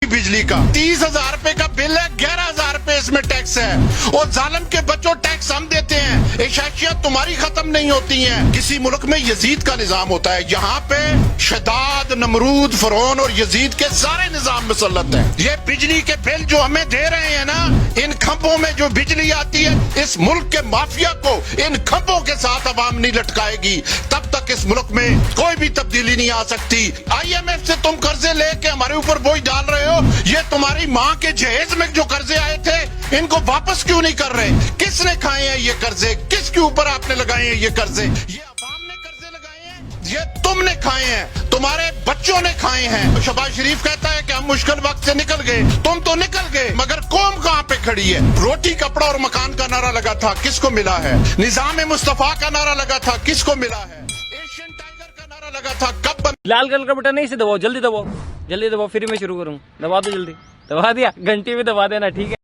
बिजली का। 30,000 रुपए का बिल है, 11,000 रुपए इसमें टैक्स है। और जालिम के बच्चों टैक्स हम देते हैं, एशाशियत तुम्हारी खत्म नहीं होती हैं। किसी मुल्क में यजीद का निजाम होता है, यहाँ पे शदाद, नमरूद, फरौन और यजीद के सारे निजाम मुसल्लत है। ये बिजली के बिल जो हमें दे रहे हैं ना, इन खंभों में जो बिजली आती है, इस मुल्क के माफिया को इन खंभों के साथ अवाम नहीं लटकाएगी, तब तक इस मुल्क में कोई भी तब्दीली नहीं आ सकती। IMF से तुम कर्जे लेके हमारे ऊपर बोझ डाल रहे हो, ये तुम्हारी माँ के जहेज में जो कर्जे आए थे इनको वापस क्यों नहीं कर रहे? किसने खाए हैं ये कर्जे? किसके ऊपर आपने लगाए हैं ये कर्जे? ये अवाम ने कर्जे लगाए हैं, ये तुमने खाए हैं, तुम्हारे बच्चों ने खाए हैं। शहबाज शरीफ कहता है कि हम मुश्किल वक्त से निकल गए, तुम तो निकल गए, मगर कौम कहाँ पे खड़ी है? रोटी, कपड़ा और मकान का नारा लगा था, किसको मिला है? निजाम मुस्तफा का नारा लगा था, किसको मिला है? एशियन टाइगर का नारा लगा था, कब बंद? लाल कलर का बटन नहीं, इसे दबाओ, जल्दी दबाओ, जल्दी दबाओ, फिर मैं शुरू करूँ। दबा दो जल्दी, दबा दिया, घंटी भी दबा देना, ठीक है।